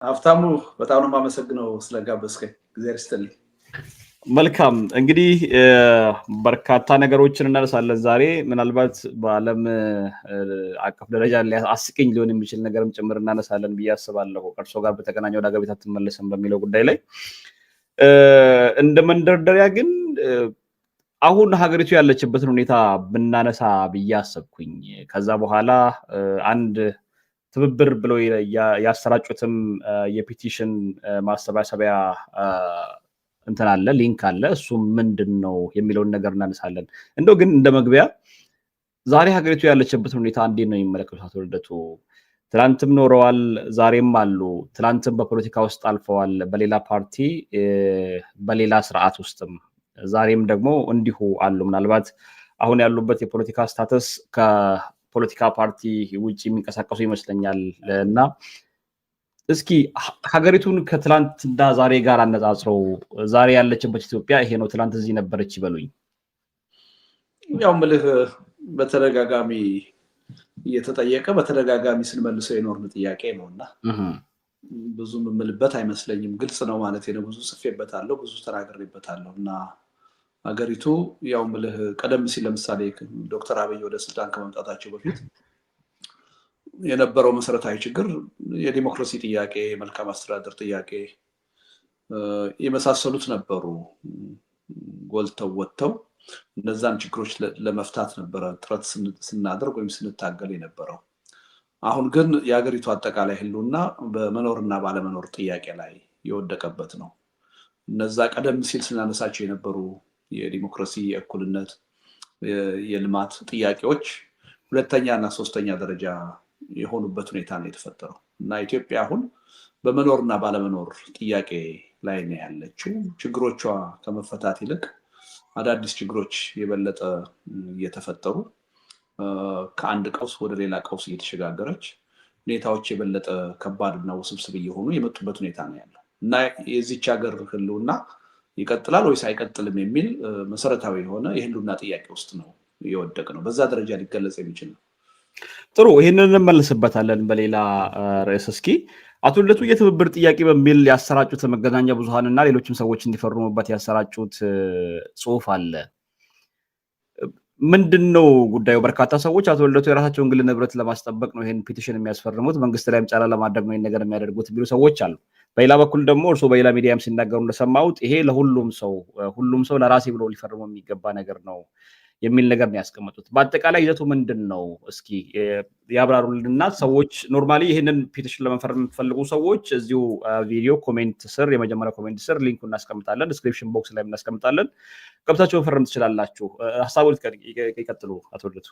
ሀብታሙ በጣም ነው የማመሰግነው ስለጋበዝከኝ። እግዚአብሔር ይስጥልኝ። መልካም እንግዲህ በርካታ ነገሮችን እናነሳለን ዛሬ። ምናልባት በዓለም አቀፍ ደረጃ አስቂኝ ሊሆን የሚችል ነገርም ጭምር እናነሳለን ብዬ አስባለሁ። ከእርሶ ጋር በተገናኘ ወደ ሀገር ቤት አትመለስም በሚለው ጉዳይ ላይ እንደ መንደርደሪያ ግን አሁን ሀገሪቱ ያለችበትን ሁኔታ ብናነሳ ብዬ አሰብኩኝ። ከዛ በኋላ አንድ ትብብር ብለው ያሰራጩትም የፔቲሽን ማሰባሰቢያ እንትን አለ፣ ሊንክ አለ። እሱም ምንድነው የሚለውን ነገር እናነሳለን። እንደው ግን እንደ መግቢያ ዛሬ ሀገሪቱ ያለችበትን ሁኔታ እንዴት ነው የሚመለከቱት? አቶ ልደቱ ትላንትም ኖረዋል፣ ዛሬም አሉ። ትላንትም በፖለቲካ ውስጥ አልፈዋል፣ በሌላ ፓርቲ በሌላ ስርዓት ውስጥም ዛሬም ደግሞ እንዲሁ አሉ። ምናልባት አሁን ያሉበት የፖለቲካ ስታተስ ከፖለቲካ ፓርቲ ውጭ የሚንቀሳቀሱ ይመስለኛል። እና እስኪ ሀገሪቱን ከትላንትና ዛሬ ጋር አነጻጽረው ዛሬ ያለችበት ኢትዮጵያ ይሄ ነው፣ ትላንት እዚህ ነበረች ይበሉኝ። ያው ምልህ በተደጋጋሚ እየተጠየቀ በተደጋጋሚ ስንመልሰው የኖርን ጥያቄ ነውና ብዙ የምልበት አይመስለኝም። ግልጽ ነው ማለት ነው። ብዙ ጽፌበታለሁ፣ ብዙ ተናግሬበታለሁ። እና ሀገሪቱ ያው ምልህ ቀደም ሲል ለምሳሌ ዶክተር አብይ ወደ ስልጣን ከመምጣታቸው በፊት የነበረው መሰረታዊ ችግር የዲሞክራሲ ጥያቄ፣ የመልካም አስተዳደር ጥያቄ የመሳሰሉት ነበሩ። ጎልተው ወጥተው እነዛን ችግሮች ለመፍታት ነበረ ጥረት ስናደርግ ወይም ስንታገል የነበረው። አሁን ግን የሀገሪቱ አጠቃላይ ህልውና በመኖርና ባለመኖር ጥያቄ ላይ የወደቀበት ነው። እነዛ ቀደም ሲል ስናነሳቸው የነበሩ የዲሞክራሲ፣ የእኩልነት፣ የልማት ጥያቄዎች ሁለተኛ እና ሶስተኛ ደረጃ የሆኑበት ሁኔታ ነው የተፈጠረው እና ኢትዮጵያ አሁን በመኖርና ባለመኖር ጥያቄ ላይ ነው ያለችው። ችግሮቿ ከመፈታት ይልቅ አዳዲስ ችግሮች የበለጠ እየተፈጠሩ ከአንድ ቀውስ ወደ ሌላ ቀውስ እየተሸጋገረች ሁኔታዎች የበለጠ ከባድና ውስብስብ እየሆኑ የመጡበት ሁኔታ ነው ያለው እና የዚች ሀገር ህልውና ይቀጥላል ወይስ አይቀጥልም የሚል መሰረታዊ የሆነ የህልውና ጥያቄ ውስጥ ነው የወደቅ ነው። በዛ ደረጃ ሊገለጽ የሚችል ነው። ጥሩ፣ ይህንን እንመለስበታለን በሌላ ርዕስ። እስኪ አቶ ልደቱ የትብብር ጥያቄ በሚል ያሰራጩት መገናኛ ብዙሃንና ሌሎችም ሰዎች እንዲፈርሙበት ያሰራጩት ጽሁፍ አለ። ምንድነው ጉዳዩ? በርካታ ሰዎች አቶ ልደቱ የራሳቸውን ግል ንብረት ለማስጠበቅ ነው ይሄን ፔቲሽን የሚያስፈርሙት፣ መንግስት ላይም ጫና ለማድረግ ነው ይሄን ነገር የሚያደርጉት የሚሉ ሰዎች አሉ። በሌላ በኩል ደግሞ እርሶ በሌላ ሚዲያም ሲናገሩ እንደሰማሁት ይሄ ሁሉም ሰው ለራሴ ብሎ ሊፈርመው የሚገባ ነገር ነው የሚል ነገር ነው ያስቀመጡት። በአጠቃላይ ይዘቱ ምንድን ነው? እስኪ ያብራሩልንና ሰዎች ኖርማሊ ይህንን ፔቲሽን ለመፈረም የምትፈልጉ ሰዎች እዚሁ ቪዲዮ ኮሜንት ስር፣ የመጀመሪያ ኮሜንት ስር ሊንኩ እናስቀምጣለን፣ ዲስክሪፕሽን ቦክስ ላይ እናስቀምጣለን። ገብታችሁ መፈረም ትችላላችሁ። ሀሳቡን ይቀጥሉ አቶ ልደቱ።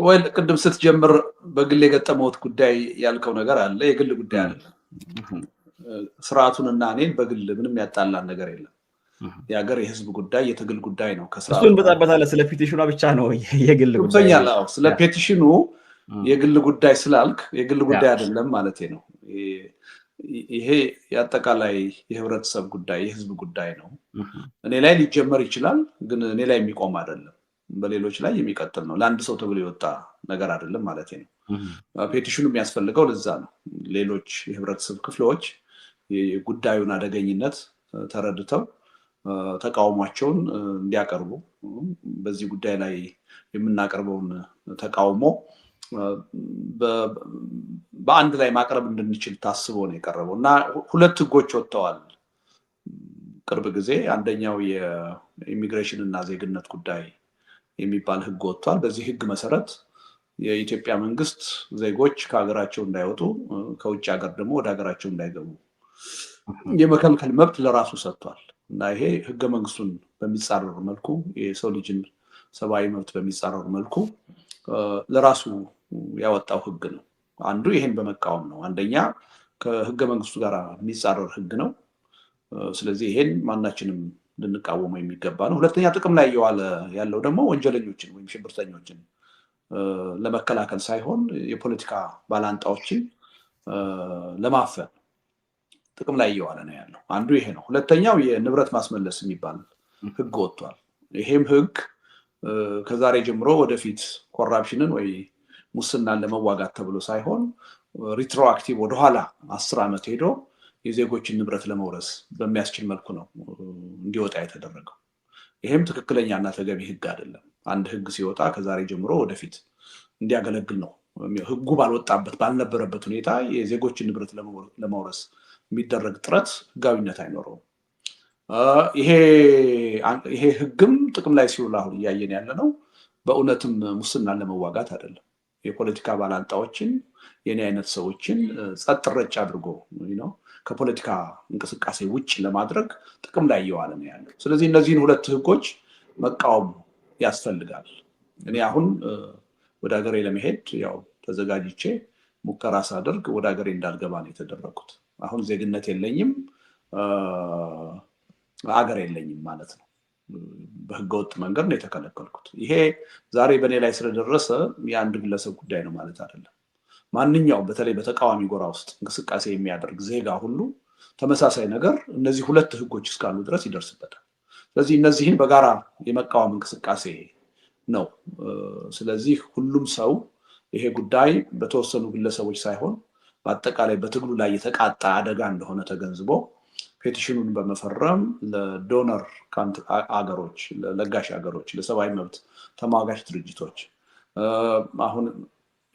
ወይ ቅድም ስትጀምር በግል የገጠመውት ጉዳይ ያልከው ነገር አለ። የግል ጉዳይ አለ። ስርዓቱንና እኔን በግል ምንም ያጣላን ነገር የለም። የሀገር የህዝብ ጉዳይ የትግል ጉዳይ ነው። እሱን በጣም ስለ ፔቲሽኑ ብቻ ነው የግል ጉዳይ። ስለ ፔቲሽኑ የግል ጉዳይ ስላልክ የግል ጉዳይ አይደለም ማለት ነው። ይሄ የአጠቃላይ የህብረተሰብ ጉዳይ የህዝብ ጉዳይ ነው። እኔ ላይ ሊጀመር ይችላል፣ ግን እኔ ላይ የሚቆም አይደለም። በሌሎች ላይ የሚቀጥል ነው። ለአንድ ሰው ተብሎ የወጣ ነገር አይደለም ማለት ነው። ፔቲሽኑ የሚያስፈልገው ለዛ ነው። ሌሎች የህብረተሰብ ክፍሎች የጉዳዩን አደገኝነት ተረድተው ተቃውሟቸውን እንዲያቀርቡ፣ በዚህ ጉዳይ ላይ የምናቀርበውን ተቃውሞ በአንድ ላይ ማቅረብ እንድንችል ታስቦ ነው የቀረበው እና ሁለት ህጎች ወጥተዋል ቅርብ ጊዜ። አንደኛው የኢሚግሬሽን እና ዜግነት ጉዳይ የሚባል ህግ ወጥቷል። በዚህ ህግ መሰረት የኢትዮጵያ መንግስት ዜጎች ከሀገራቸው እንዳይወጡ፣ ከውጭ ሀገር ደግሞ ወደ ሀገራቸው እንዳይገቡ የመከልከል መብት ለራሱ ሰጥቷል እና ይሄ ህገ መንግስቱን በሚጻረር መልኩ፣ የሰው ልጅን ሰብአዊ መብት በሚጻረር መልኩ ለራሱ ያወጣው ህግ ነው። አንዱ ይሄን በመቃወም ነው። አንደኛ ከህገ መንግስቱ ጋር የሚጻረር ህግ ነው። ስለዚህ ይሄን ማናችንም ልንቃወመው የሚገባ ነው። ሁለተኛ ጥቅም ላይ እየዋለ ያለው ደግሞ ወንጀለኞችን ወይም ሽብርተኞችን ለመከላከል ሳይሆን የፖለቲካ ባላንጣዎችን ለማፈን ጥቅም ላይ እየዋለ ነው ያለው። አንዱ ይሄ ነው። ሁለተኛው የንብረት ማስመለስ የሚባል ህግ ወጥቷል። ይሄም ህግ ከዛሬ ጀምሮ ወደፊት ኮራፕሽንን ወይ ሙስናን ለመዋጋት ተብሎ ሳይሆን ሪትሮአክቲቭ ወደኋላ 10 ዓመት ሄዶ የዜጎችን ንብረት ለመውረስ በሚያስችል መልኩ ነው እንዲወጣ የተደረገው። ይሄም ትክክለኛና ተገቢ ህግ አይደለም። አንድ ህግ ሲወጣ ከዛሬ ጀምሮ ወደፊት እንዲያገለግል ነው። ህጉ ባልወጣበት ባልነበረበት ሁኔታ የዜጎችን ንብረት ለመውረስ የሚደረግ ጥረት ህጋዊነት አይኖረውም። ይሄ ህግም ጥቅም ላይ ሲውል አሁን እያየን ያለ ነው። በእውነትም ሙስናን ለመዋጋት አይደለም። የፖለቲካ ባላንጣዎችን የኔ አይነት ሰዎችን ጸጥ ረጭ አድርጎ ከፖለቲካ እንቅስቃሴ ውጭ ለማድረግ ጥቅም ላይ እየዋለ ነው ያለው። ስለዚህ እነዚህን ሁለት ህጎች መቃወም ያስፈልጋል። እኔ አሁን ወደ ሀገሬ ለመሄድ ያው ተዘጋጅቼ ሙከራ ሳደርግ ወደ ሀገሬ እንዳልገባ ነው የተደረኩት። አሁን ዜግነት የለኝም፣ ሀገር የለኝም ማለት ነው። በህገወጥ መንገድ ነው የተከለከልኩት። ይሄ ዛሬ በእኔ ላይ ስለደረሰ የአንድ ግለሰብ ጉዳይ ነው ማለት አይደለም። ማንኛውም በተለይ በተቃዋሚ ጎራ ውስጥ እንቅስቃሴ የሚያደርግ ዜጋ ሁሉ ተመሳሳይ ነገር እነዚህ ሁለት ህጎች እስካሉ ድረስ ይደርስበታል። ስለዚህ እነዚህን በጋራ የመቃወም እንቅስቃሴ ነው። ስለዚህ ሁሉም ሰው ይሄ ጉዳይ በተወሰኑ ግለሰቦች ሳይሆን በአጠቃላይ በትግሉ ላይ የተቃጣ አደጋ እንደሆነ ተገንዝቦ ፔቲሽኑን በመፈረም ለዶነር አገሮች፣ ለለጋሽ አገሮች፣ ለሰብአዊ መብት ተሟጋች ድርጅቶች አሁን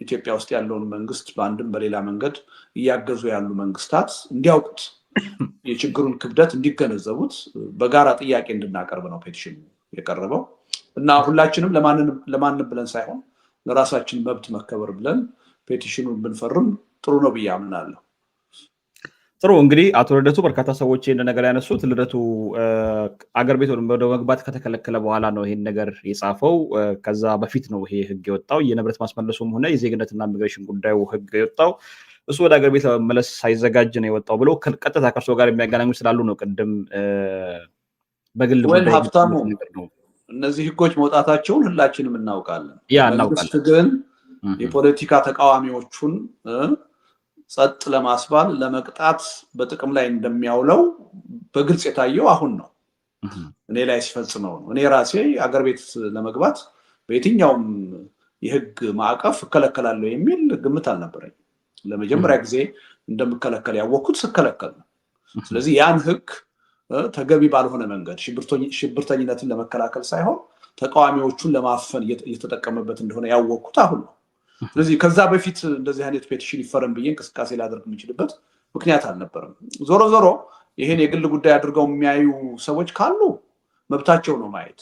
ኢትዮጵያ ውስጥ ያለውን መንግስት በአንድም በሌላ መንገድ እያገዙ ያሉ መንግስታት እንዲያውቁት፣ የችግሩን ክብደት እንዲገነዘቡት በጋራ ጥያቄ እንድናቀርብ ነው ፔቲሽኑ የቀረበው እና ሁላችንም ለማንም ብለን ሳይሆን ለራሳችን መብት መከበር ብለን ፔቲሽኑን ብንፈርም ጥሩ ነው ብዬ አምናለሁ። ጥሩ። እንግዲህ አቶ ልደቱ በርካታ ሰዎች ይህን ነገር ያነሱት ልደቱ አገር ቤት ወደ መግባት ከተከለከለ በኋላ ነው ይሄን ነገር የጻፈው። ከዛ በፊት ነው ይሄ ህግ የወጣው። የንብረት ማስመለሱም ሆነ የዜግነትና ኢሚግሬሽን ጉዳዩ ህግ የወጣው እሱ ወደ ሀገር ቤት ለመመለስ ሳይዘጋጅ ነው የወጣው ብሎ ቀጥታ ከእርሶ ጋር የሚያገናኙ ስላሉ ነው። ቅድም በግል ሀብታሙ እነዚህ ህጎች መውጣታቸውን ሁላችንም እናውቃለን። መንግስት ግን የፖለቲካ ተቃዋሚዎቹን ጸጥ ለማስባል ለመቅጣት በጥቅም ላይ እንደሚያውለው በግልጽ የታየው አሁን ነው። እኔ ላይ ሲፈጽመው ነው። እኔ ራሴ አገር ቤት ለመግባት በየትኛውም የህግ ማዕቀፍ እከለከላለሁ የሚል ግምት አልነበረኝ። ለመጀመሪያ ጊዜ እንደምከለከል ያወቅኩት ስከለከል ነው። ስለዚህ ያን ህግ ተገቢ ባልሆነ መንገድ ሽብርተኝነትን ለመከላከል ሳይሆን ተቃዋሚዎቹን ለማፈን እየተጠቀመበት እንደሆነ ያወቅኩት አሁን ነው። ስለዚህ ከዛ በፊት እንደዚህ አይነት ፔቲሽን ይፈረም ብዬ እንቅስቃሴ ላደርግ የምችልበት ምክንያት አልነበረም። ዞሮ ዞሮ ይሄን የግል ጉዳይ አድርገው የሚያዩ ሰዎች ካሉ መብታቸው ነው፣ ማየት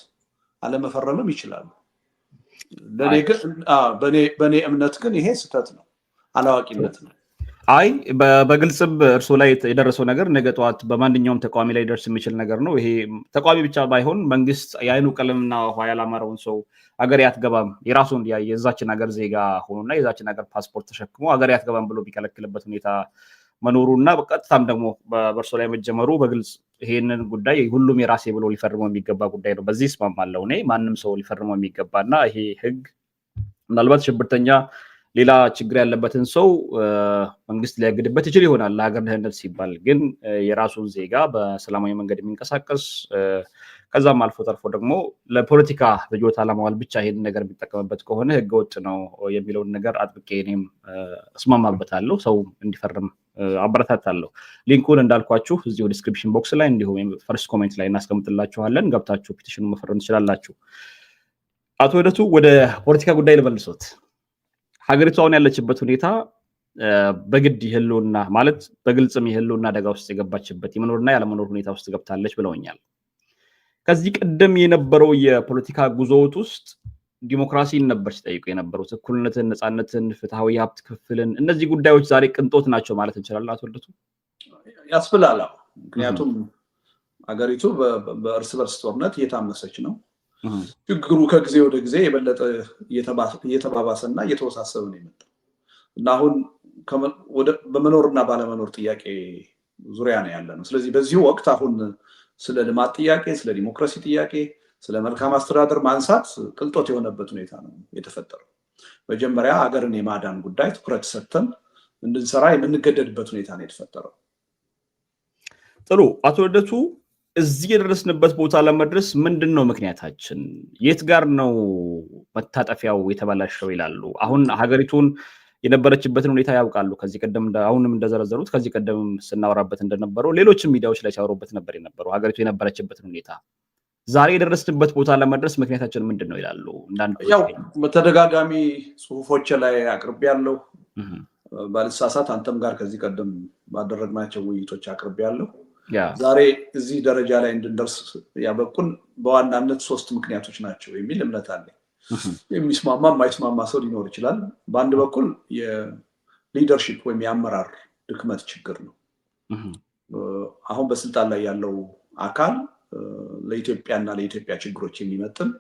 አለመፈረምም ይችላሉ። በእኔ እምነት ግን ይሄ ስህተት ነው፣ አላዋቂነት ነው። አይ በግልጽም እርሶ ላይ የደረሰው ነገር ነገ ጠዋት በማንኛውም ተቃዋሚ ላይ ደርስ የሚችል ነገር ነው። ይሄ ተቃዋሚ ብቻ ባይሆን መንግስት የአይኑ ቀለምና ውሃ ያላማረውን ሰው አገር ያትገባም የራሱን የዛችን ሀገር ዜጋ ሆኖና የዛችን ሀገር ፓስፖርት ተሸክሞ አገር ያትገባም ብሎ ቢከለክልበት ሁኔታ መኖሩ እና በቀጥታም ደግሞ በእርሶ ላይ መጀመሩ በግልጽ ይሄንን ጉዳይ ሁሉም የራሴ ብሎ ሊፈርመው የሚገባ ጉዳይ ነው። በዚህ እስማማለሁ እኔ። ማንም ሰው ሊፈርመው የሚገባ እና ይሄ ህግ ምናልባት ሽብርተኛ ሌላ ችግር ያለበትን ሰው መንግስት ሊያግድበት ይችል ይሆናል ለሀገር ደህንነት ሲባል፣ ግን የራሱን ዜጋ በሰላማዊ መንገድ የሚንቀሳቀስ ከዛም አልፎ ተርፎ ደግሞ ለፖለቲካ ፍጆታ ለማዋል ብቻ ይሄን ነገር የሚጠቀምበት ከሆነ ህገወጥ ነው የሚለውን ነገር አጥብቄ እኔም እስማማበታለሁ። ሰው እንዲፈርም አበረታታለሁ። ሊንኩን እንዳልኳችሁ እዚሁ ዲስክሪፕሽን ቦክስ ላይ እንዲሁም ፈርስት ኮሜንት ላይ እናስቀምጥላችኋለን። ገብታችሁ ፔቲሽኑን መፈረም ትችላላችሁ። አቶ ልደቱ ወደ ፖለቲካ ጉዳይ ልመልሶት። ሀገሪቱ አሁን ያለችበት ሁኔታ በግድ የህልውና ማለት በግልጽም የህልውና አደጋ ውስጥ የገባችበት የመኖርና ያለመኖር ሁኔታ ውስጥ ገብታለች ብለውኛል። ከዚህ ቀደም የነበረው የፖለቲካ ጉዞዎት ውስጥ ዲሞክራሲን ነበር ሲጠይቁ የነበሩት፣ እኩልነትን፣ ነፃነትን፣ ፍትሐዊ ሀብት ክፍልን። እነዚህ ጉዳዮች ዛሬ ቅንጦት ናቸው ማለት እንችላለን? አቶ ልደቱ ያስብላል። ምክንያቱም ሀገሪቱ በእርስ በርስ ጦርነት እየታመሰች ነው። ችግሩ ከጊዜ ወደ ጊዜ የበለጠ እየተባባሰና እየተወሳሰበ ነው የመጣው እና አሁን በመኖርና ባለመኖር ጥያቄ ዙሪያ ነው ያለ ነው። ስለዚህ በዚህ ወቅት አሁን ስለ ልማት ጥያቄ፣ ስለ ዲሞክራሲ ጥያቄ፣ ስለ መልካም አስተዳደር ማንሳት ቅንጦት የሆነበት ሁኔታ ነው የተፈጠረው። መጀመሪያ ሀገርን የማዳን ጉዳይ ትኩረት ሰጥተን እንድንሰራ የምንገደድበት ሁኔታ ነው የተፈጠረው። ጥሩ። አቶ ልደቱ እዚህ የደረስንበት ቦታ ለመድረስ ምንድን ነው ምክንያታችን? የት ጋር ነው መታጠፊያው የተበላሸው ይላሉ? አሁን ሀገሪቱን የነበረችበትን ሁኔታ ያውቃሉ። ከዚህ ቀደም አሁንም እንደዘረዘሩት ከዚህ ቀደም ስናወራበት እንደነበረው ሌሎችም ሚዲያዎች ላይ ሲያወሩበት ነበር የነበረው ሀገሪቱ የነበረችበትን ሁኔታ። ዛሬ የደረስንበት ቦታ ለመድረስ ምክንያታችን ምንድን ነው ይላሉ። ያው በተደጋጋሚ ጽሁፎች ላይ አቅርቤያለሁ። ባልሳሳት አንተም ጋር ከዚህ ቀደም ባደረግናቸው ውይይቶች አቅርቤያለሁ። ዛሬ እዚህ ደረጃ ላይ እንድንደርስ ያበቁን በዋናነት 3 ምክንያቶች ናቸው የሚል እምነት አለኝ። የሚስማማ የማይስማማ ሰው ሊኖር ይችላል። በአንድ በኩል የሊደርሺፕ ወይም የአመራር ድክመት ችግር ነው። አሁን በስልጣን ላይ ያለው አካል ለኢትዮጵያና ለኢትዮጵያ ችግሮች የሚመጥን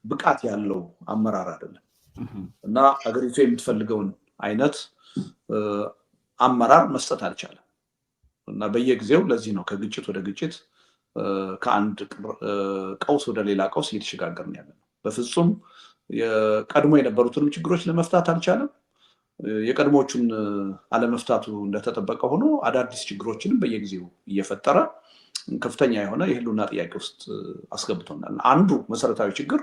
ብቃት ያለው አመራር አይደለም እና ሀገሪቱ የምትፈልገውን አይነት አመራር መስጠት አልቻለም እና በየጊዜው ለዚህ ነው ከግጭት ወደ ግጭት ከአንድ ቀውስ ወደ ሌላ ቀውስ እየተሸጋገርን ያለነው። በፍጹም ቀድሞ የነበሩትንም ችግሮች ለመፍታት አልቻለም። የቀድሞቹን አለመፍታቱ እንደተጠበቀ ሆኖ አዳዲስ ችግሮችንም በየጊዜው እየፈጠረ ከፍተኛ የሆነ የህልውና ጥያቄ ውስጥ አስገብቶናል። አንዱ መሰረታዊ ችግር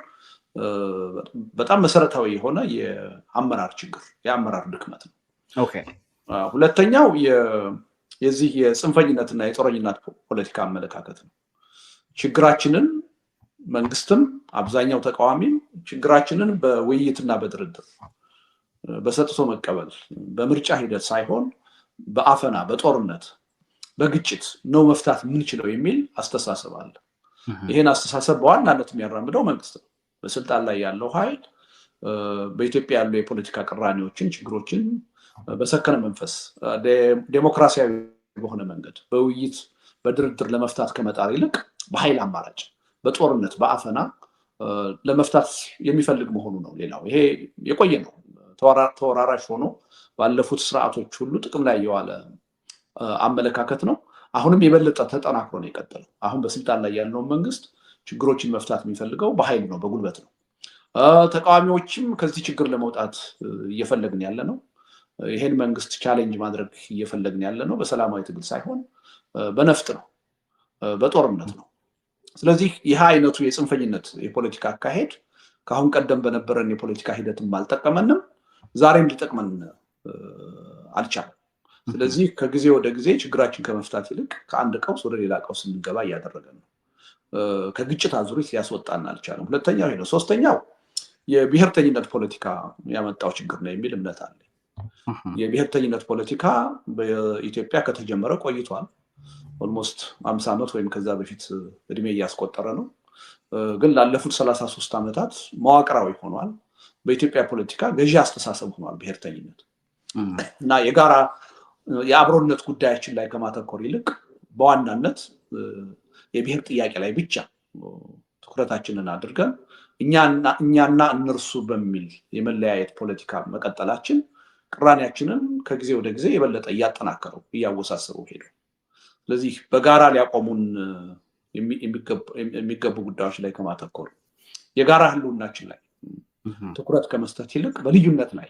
በጣም መሰረታዊ የሆነ የአመራር ችግር የአመራር ድክመት ነው። ሁለተኛው የዚህ የጽንፈኝነትና የጦረኝነት ፖለቲካ አመለካከት ነው። ችግራችንን መንግስትም አብዛኛው ተቃዋሚም ችግራችንን በውይይትና በድርድር በሰጥቶ መቀበል በምርጫ ሂደት ሳይሆን በአፈና በጦርነት በግጭት ነው መፍታት የምንችለው የሚል አስተሳሰብ አለ። ይሄን አስተሳሰብ በዋናነት የሚያራምደው መንግስት ነው። በስልጣን ላይ ያለው ኃይል በኢትዮጵያ ያሉ የፖለቲካ ቅራኔዎችን ችግሮችን በሰከነ መንፈስ ዴሞክራሲያዊ በሆነ መንገድ በውይይት በድርድር ለመፍታት ከመጣር ይልቅ በኃይል አማራጭ በጦርነት በአፈና ለመፍታት የሚፈልግ መሆኑ ነው። ሌላው ይሄ የቆየ ነው። ተወራራሽ ሆኖ ባለፉት ስርዓቶች ሁሉ ጥቅም ላይ የዋለ አመለካከት ነው። አሁንም የበለጠ ተጠናክሮ ነው የቀጠለው። አሁን በስልጣን ላይ ያለውን መንግስት ችግሮችን መፍታት የሚፈልገው በኃይል ነው፣ በጉልበት ነው። ተቃዋሚዎችም ከዚህ ችግር ለመውጣት እየፈለግን ያለ ነው። ይሄን መንግስት ቻሌንጅ ማድረግ እየፈለግን ያለ ነው በሰላማዊ ትግል ሳይሆን በነፍጥ ነው፣ በጦርነት ነው። ስለዚህ ይህ አይነቱ የጽንፈኝነት የፖለቲካ አካሄድ ከአሁን ቀደም በነበረን የፖለቲካ ሂደትም አልጠቀመንም፣ ዛሬም ሊጠቅመን አልቻለም። ስለዚህ ከጊዜ ወደ ጊዜ ችግራችን ከመፍታት ይልቅ ከአንድ ቀውስ ወደ ሌላ ቀውስ እንገባ እያደረገ ነው። ከግጭት አዙሪት ሊያስወጣን አልቻለም። ሁለተኛው ይሄ ነው። ሶስተኛው የብሔርተኝነት ፖለቲካ ያመጣው ችግር ነው የሚል እምነት አለ። የብሔርተኝነት ፖለቲካ በኢትዮጵያ ከተጀመረ ቆይቷል። ኦልሞስት 50 ዓመት ወይም ከዛ በፊት እድሜ እያስቆጠረ ነው። ግን ላለፉት 33 ዓመታት መዋቅራዊ ሆኗል። በኢትዮጵያ ፖለቲካ ገዢ አስተሳሰብ ሆኗል ብሔርተኝነት እና የጋራ የአብሮነት ጉዳያችን ላይ ከማተኮር ይልቅ በዋናነት የብሔር ጥያቄ ላይ ብቻ ትኩረታችንን አድርገን እኛና እነርሱ በሚል የመለያየት ፖለቲካ መቀጠላችን ቅራኔያችንን ከጊዜ ወደ ጊዜ የበለጠ እያጠናከረው እያወሳሰበው ሄደው። ስለዚህ በጋራ ሊያቆሙን የሚገቡ ጉዳዮች ላይ ከማተኮር የጋራ ህልውናችን ላይ ትኩረት ከመስጠት ይልቅ በልዩነት ላይ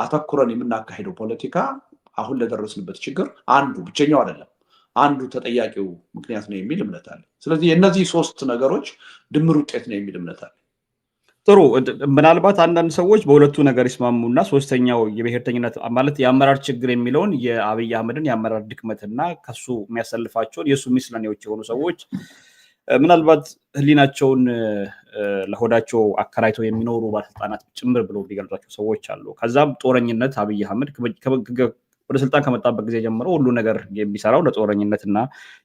አተኩረን የምናካሄደው ፖለቲካ አሁን ለደረስንበት ችግር አንዱ ብቸኛው አይደለም፣ አንዱ ተጠያቂው ምክንያት ነው የሚል እምነት አለ። ስለዚህ የእነዚህ 3 ነገሮች ድምር ውጤት ነው የሚል እምነት አለ። ጥሩ። ምናልባት አንዳንድ ሰዎች በሁለቱ ነገር ይስማሙና ሶስተኛው የብሔርተኝነት ማለት የአመራር ችግር የሚለውን የአብይ አህመድን የአመራር ድክመትና ከሱ የሚያሰልፋቸውን የእሱ ሚስለኔዎች የሆኑ ሰዎች ምናልባት ህሊናቸውን ለሆዳቸው አከራይተው የሚኖሩ ባለስልጣናት ጭምር ብሎ ሊገልጿቸው ሰዎች አሉ። ከዛም ጦረኝነት አብይ አህመድ ወደ ስልጣን ከመጣበት ጊዜ ጀምሮ ሁሉ ነገር የሚሰራው ለጦረኝነት እና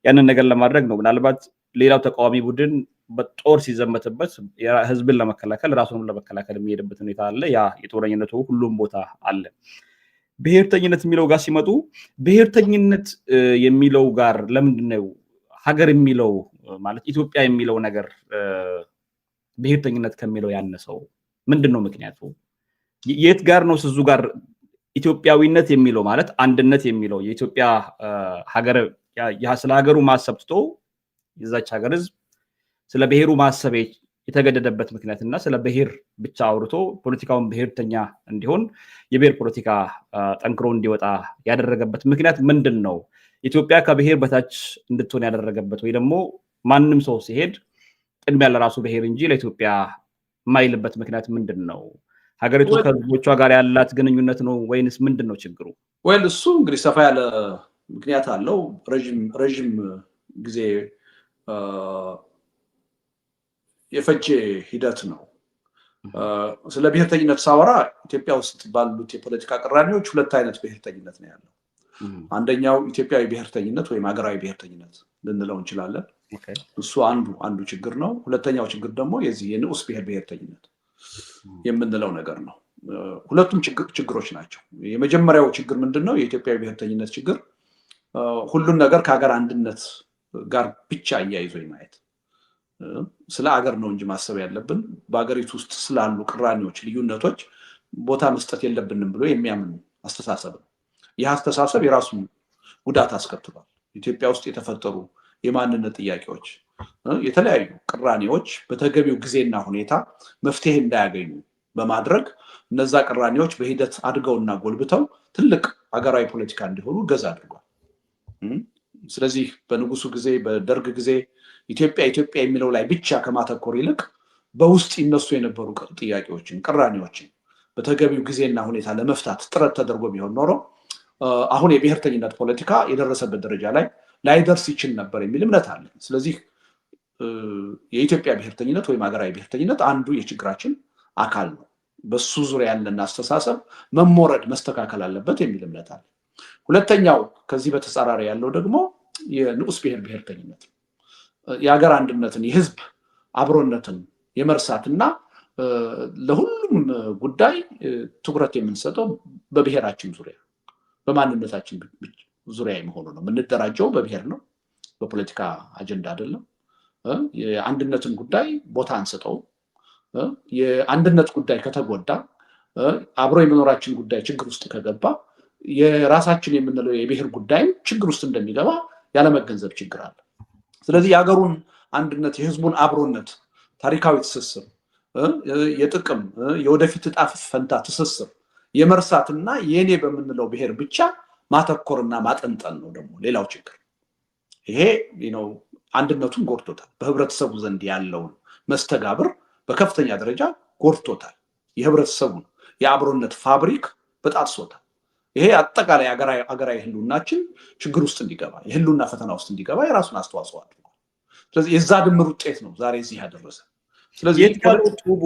ያንን ነገር ለማድረግ ነው። ምናልባት ሌላው ተቃዋሚ ቡድን በጦር ሲዘመትበት ህዝብን ለመከላከል ራሱን ለመከላከል የሚሄድበት ሁኔታ አለ። ያ የጦረኝነቱ ሁሉም ቦታ አለ። ብሔርተኝነት የሚለው ጋር ሲመጡ ብሔርተኝነት የሚለው ጋር ለምንድነው ሀገር የሚለው ማለት ኢትዮጵያ የሚለው ነገር ብሔርተኝነት ከሚለው ያነሰው ምንድነው ምክንያቱ? የት ጋር ነው ስዙ ጋር ኢትዮጵያዊነት የሚለው ማለት አንድነት የሚለው የኢትዮጵያ ሀገር ስለ ሀገሩ ማሰብ ትቶ የዛች ሀገር ህዝብ ስለ ብሔሩ ማሰብ የተገደደበት ምክንያትና ስለ ብሔር ብቻ አውርቶ ፖለቲካውን ብሔርተኛ እንዲሆን የብሔር ፖለቲካ ጠንክሮ እንዲወጣ ያደረገበት ምክንያት ምንድን ነው? ኢትዮጵያ ከብሔር በታች እንድትሆን ያደረገበት ወይ ደግሞ ማንም ሰው ሲሄድ ቅድሚያ ለራሱ ብሔር እንጂ ለኢትዮጵያ የማይልበት ምክንያት ምንድን ነው? ሀገሪቱ ከህዝቦቿ ጋር ያላት ግንኙነት ነው ወይንስ ምንድነው ችግሩ? እሱ እንግዲህ ሰፋ ያለ ምክንያት አለው። ረጅም ጊዜ የፈጀ ሂደት ነው። ስለ ብሔርተኝነት ሳወራ ኢትዮጵያ ውስጥ ባሉት የፖለቲካ ቅራኔዎች ሁለት አይነት ብሔርተኝነት ነው ያለው። አንደኛው ኢትዮጵያዊ ብሔርተኝነት ወይም ሀገራዊ ብሔርተኝነት ልንለው እንችላለን። እሱ አንዱ ችግር ነው። ሁለተኛው ችግር ደግሞ የዚህ የንዑስ ብሔርተኝነት የምንለው ነገር ነው። ሁለቱም ችግሮች ናቸው። የመጀመሪያው ችግር ምንድነው? የኢትዮጵያዊ ብሔርተኝነት ችግር ሁሉን ነገር ከሀገር አንድነት ጋር ብቻ እያይዞ የማየት ስለ ሀገር ነው እንጂ ማሰብ ያለብን በሀገሪቱ ውስጥ ስላሉ ቅራኔዎች፣ ልዩነቶች ቦታ መስጠት የለብንም ብሎ የሚያምን አስተሳሰብ ነው። ይህ አስተሳሰብ የራሱ ጉዳት አስከትሏል። ኢትዮጵያ ውስጥ የተፈጠሩ የማንነት ጥያቄዎች፣ የተለያዩ ቅራኔዎች በተገቢው ጊዜና ሁኔታ መፍትሄ እንዳያገኙ በማድረግ እነዛ ቅራኔዎች በሂደት አድገውና ጎልብተው ትልቅ ሀገራዊ ፖለቲካ እንዲሆኑ ገዛ አድርጓል። ስለዚህ በንጉሱ ጊዜ፣ በደርግ ጊዜ ኢትዮጵያ የሚለው ላይ ብቻ ከማተኮር ይልቅ በውስጥ ይነሱ የነበሩ ጥያቄዎችን፣ ቅራኔዎችን በተገቢው ጊዜና ሁኔታ ለመፍታት ጥረት ተደርጎ ቢሆን ኖሮ አሁን የብሔርተኝነት ፖለቲካ የደረሰበት ደረጃ ላይ ላይደርስ ይችል ነበር የሚል እምነት አለ። ስለዚህ የኢትዮጵያ ብሔርተኝነት ወይም ሀገራዊ ብሔርተኝነት አንዱ የችግራችን አካል ነው። በሱ ዙሪያ ያለን አስተሳሰብ መሞረድ፣ መስተካከል አለበት የሚል እምነት አለ። ሁለተኛው ከዚህ በተጻራሪ ያለው ደግሞ የንዑስ ብሔርተኝነት የሀገር አንድነትን፣ የህዝብ አብሮነትን የመርሳትና ለሁሉም ጉዳይ ትኩረት የምንሰጠው በብሔራችን ዙሪያ በማንነታችን ዙሪያ የመሆኑ ነው። የምንደራጀው በብሔር ነው፣ በፖለቲካ አጀንዳ አይደለም። የአንድነትን ጉዳይ ቦታ አንሰጠው። የአንድነት ጉዳይ ከተጎዳ፣ አብሮ የመኖራችን ጉዳይ ችግር ውስጥ ከገባ የራሳችን የምንለው የብሔር ጉዳይ ችግር ውስጥ እንደሚገባ ያለመገንዘብ ችግር አለ። ስለዚህ የሀገሩን አንድነት፣ የህዝቡን አብሮነት፣ ታሪካዊ ትስስር፣ የጥቅም የወደፊት ዕጣ ፈንታ ትስስር የመርሳትና የኔ በምንለው ብሔር ብቻ ማተኮርና ማጠንጠል ነው ደግሞ ሌላው ችግር። ይሄ አንድነቱን ጎድቶታል። በህብረተሰቡ ዘንድ ያለውን መስተጋብር በከፍተኛ ደረጃ ጎድቶታል። የህብረተሰቡን የአብሮነት ፋብሪክ በጣጥሶታል። ይሄ አጠቃላይ ሀገራዊ ህልውናችን ችግር ውስጥ እንዲገባ፣ የህልውና ፈተና ውስጥ እንዲገባ የራሱን አስተዋጽኦ አድርጓል። ስለዚህ የዛ ድምር ውጤት ነው ዛሬ እዚህ ያደረሰ። ስለዚህ የት ጋር ነው ጡቡ?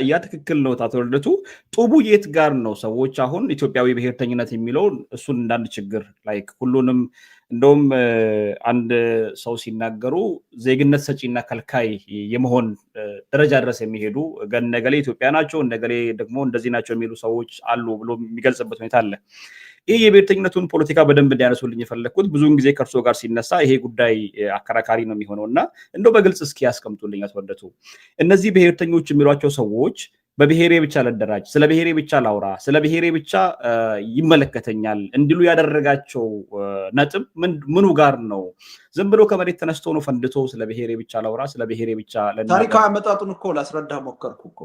ያ ትክክል ነው አቶ ልደቱ። ጡቡ የት ጋር ነው? ሰዎች አሁን ኢትዮጵያዊ ብሔርተኝነት የሚለውን እሱን እንዳንድ ችግር ላይ ሁሉንም እንደውም አንድ ሰው ሲናገሩ ዜግነት ሰጪና ከልካይ የመሆን ደረጃ ድረስ የሚሄዱ ነገሌ ኢትዮጵያ ናቸው፣ ነገሌ ደግሞ እንደዚህ ናቸው የሚሉ ሰዎች አሉ ብሎ የሚገልጽበት ሁኔታ አለ። ይህ የብሔርተኝነቱን ፖለቲካ በደንብ እንዲያነሱልኝ የፈለግኩት ብዙውን ጊዜ ከእርሶ ጋር ሲነሳ ይሄ ጉዳይ አከራካሪ ነው የሚሆነው እና እንደው በግልጽ እስኪ ያስቀምጡልኝ አቶ ልደቱ። እነዚህ ብሔርተኞች የሚሏቸው ሰዎች በብሔሬ ብቻ ልደራጅ፣ ስለ ብሔሬ ብቻ ላውራ፣ ስለ ብሔሬ ብቻ ይመለከተኛል እንዲሉ ያደረጋቸው ነጥብ ምኑ ጋር ነው? ዝም ብሎ ከመሬት ተነስቶ ነው ፈንድቶ ስለ ብሔሬ ብቻ ላውራ፣ ስለ ብሔሬ ብቻ ታሪካዊ አመጣጡን እኮ ላስረዳ ሞከርኩ እኮ።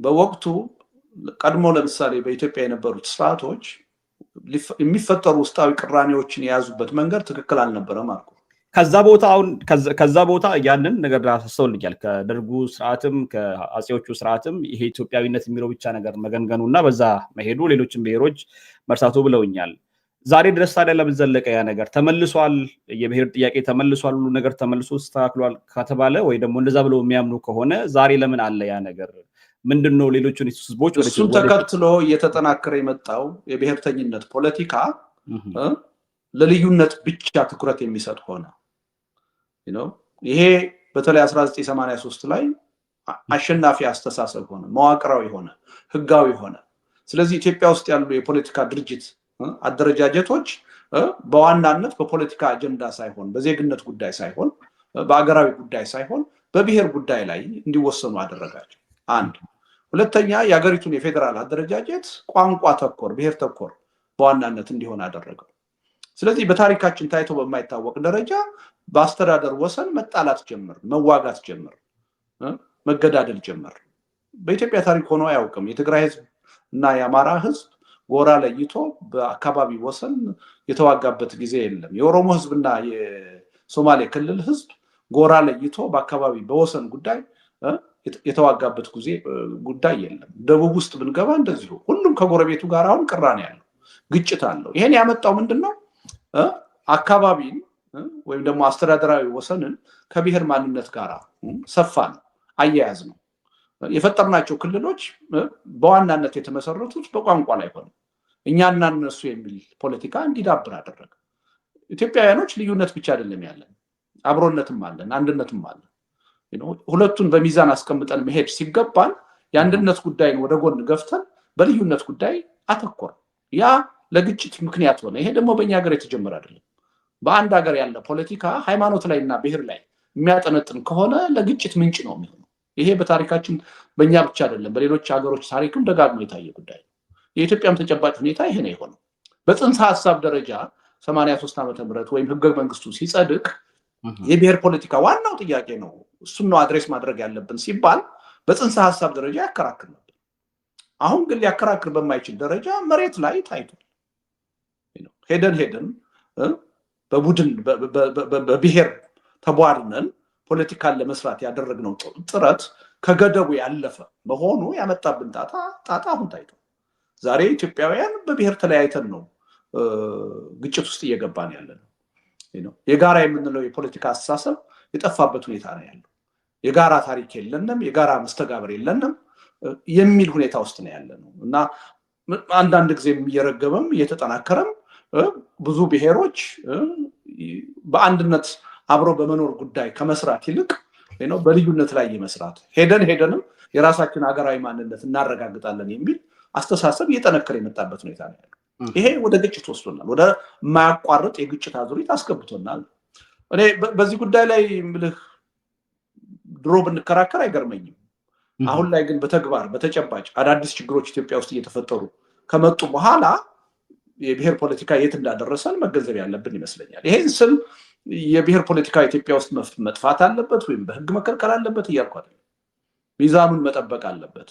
በወቅቱ ቀድሞ ለምሳሌ በኢትዮጵያ የነበሩት ስርዓቶች የሚፈጠሩ ውስጣዊ ቅራኔዎችን የያዙበት መንገድ ትክክል አልነበረም አልኩ። ከዛ ቦታ ያንን ነገር አሳሰውልኛል። ከደርጉ ስርዓትም ከአጼዎቹ ስርዓትም ይሄ ኢትዮጵያዊነት የሚለው ብቻ ነገር መገንገኑ እና በዛ መሄዱ ሌሎችን ብሔሮች መርሳቱ ብለውኛል። ዛሬ ድረስ ታዲያ ለምን ዘለቀ? ያ ነገር ተመልሷል፣ የብሔር ጥያቄ ተመልሷል፣ ሁሉ ነገር ተመልሶ ተስተካክሏል ከተባለ ወይ ደግሞ እንደዛ ብለው የሚያምኑ ከሆነ ዛሬ ለምን አለ ያ ነገር? ምንድነው ሌሎችን ህዝቦች እሱን ተከትሎ እየተጠናከረ የመጣው የብሔርተኝነት ፖለቲካ ለልዩነት ብቻ ትኩረት የሚሰጥ ሆነ። ይሄ በተለይ 1983 ላይ አሸናፊ አስተሳሰብ ሆነ፣ መዋቅራዊ ሆነ፣ ህጋዊ ሆነ። ስለዚህ ኢትዮጵያ ውስጥ ያሉ የፖለቲካ ድርጅት አደረጃጀቶች በዋናነት በፖለቲካ አጀንዳ ሳይሆን፣ በዜግነት ጉዳይ ሳይሆን፣ በአገራዊ ጉዳይ ሳይሆን በብሔር ጉዳይ ላይ እንዲወሰኑ አደረጋቸው። አንድ። ሁለተኛ የሀገሪቱን የፌዴራል አደረጃጀት ቋንቋ ተኮር፣ ብሔር ተኮር በዋናነት እንዲሆን አደረገው። ስለዚህ በታሪካችን ታይቶ በማይታወቅ ደረጃ በአስተዳደር ወሰን መጣላት ጀመር፣ መዋጋት ጀመር፣ መገዳደል ጀመር። በኢትዮጵያ ታሪክ ሆኖ አያውቅም። የትግራይ ህዝብ እና የአማራ ህዝብ ጎራ ለይቶ በአካባቢ ወሰን የተዋጋበት ጊዜ የለም። የኦሮሞ ህዝብና የሶማሌ ክልል ህዝብ ጎራ ለይቶ በአካባቢ በወሰን ጉዳይ የተዋጋበት ጉዳይ የለም። ደቡብ ውስጥ ብንገባ እንደዚሁ ሁሉም ከጎረቤቱ ጋር አሁን ቅራኔ ያለው ግጭት አለው። ይሄን ያመጣው ምንድነው? አካባቢን ወይም ደግሞ አስተዳደራዊ ወሰንን ከብሔር ማንነት ጋር ሰፋን አያያዝ ነው። የፈጠርናቸው ክልሎች በዋናነት የተመሰረቱት በቋንቋ ላይ ሆነ እኛና እነሱ የሚል ፖለቲካ እንዲዳብር አደረገ። ኢትዮጵያውያኖች ልዩነት ብቻ አይደለም ያለን፣ አብሮነትም አለን፣ አንድነትም አለን። ሁለቱን በሚዛን አስቀምጠን መሄድ ሲገባን የአንድነት ጉዳይን ወደ ጎን ገፍተን በልዩነት ጉዳይ አተኮር። ያ ለግጭት ምክንያት ሆነ። ይሄ ደግሞ በእኛ ሀገር የተጀመረ አይደለም። በአንድ ሀገር ያለ ፖለቲካ ሃይማኖት ላይ እና ብሔር ላይ የሚያጠነጥን ከሆነ ለግጭት ምንጭ ነው የሚሆነው። ይሄ በታሪካችን በእኛ ብቻ አይደለም፣ በሌሎች ሀገሮች ታሪክም ደጋግሞ የታየ ጉዳይ ነው። የኢትዮጵያም ተጨባጭ ሁኔታ ይሄ ነው የሆነው። በጽንሰ ሀሳብ ደረጃ 83 ዓመተ ምህረት ወይም ህገ መንግስቱ ሲጸድቅ የብሔር ፖለቲካ ዋናው ጥያቄ ነው፣ እሱን ነው አድሬስ ማድረግ ያለብን ሲባል በጽንሰ ሀሳብ ደረጃ ያከራክር ነበር። አሁን ግን ሊያከራክር በማይችል ደረጃ መሬት ላይ ታይቷል። ሄደን በቡድን በብሔር ተቧድነን ፖለቲካን ለመስራት ያደረግነው ጥረት ከገደቡ ያለፈ መሆኑ ያመጣብን ጣጣ አሁን ታይቷል። ዛሬ ኢትዮጵያውያን በብሔር ተለያይተን ነው ግጭት ውስጥ እየገባን ያለነው። የጋራ የምንለው የፖለቲካ አስተሳሰብ የጠፋበት ሁኔታ ነው ያለው። የጋራ ታሪክ የለንም፣ የጋራ መስተጋብር የለንም የሚል ሁኔታ ውስጥ ነው ያለነው እና አንዳንድ ጊዜ እየረገበም እየተጠናከረም ብዙ ብሔሮች በአንድነት አብሮ በመኖር ጉዳይ ከመስራት ይልቅ በልዩነት ላይ የመስራት ሄደንም የራሳችን ሀገራዊ ማንነት እናረጋግጣለን የሚል አስተሳሰብ እየጠነከረ የመጣበት ሁኔታ ነው ያለው። ይሄ ወደ ግጭት ወስዶናል፣ ወደ ማያቋርጥ የግጭት አዙሪት አስገብቶናል። እኔ በዚህ ጉዳይ ላይ ምልህ ድሮ ብንከራከር አይገርመኝም። አሁን ላይ ግን በተግባር በተጨባጭ አዳዲስ ችግሮች ኢትዮጵያ ውስጥ እየተፈጠሩ ከመጡ በኋላ የብሔር ፖለቲካ የት እንዳደረሰን መገንዘብ ያለብን ይመስለኛል። ይሄን ስል የብሔር ፖለቲካ ኢትዮጵያ ውስጥ መጥፋት አለበት ወይም በህግ መከልከል አለበት እያልኩ አይደለም። ሚዛኑን መጠበቅ አለበት።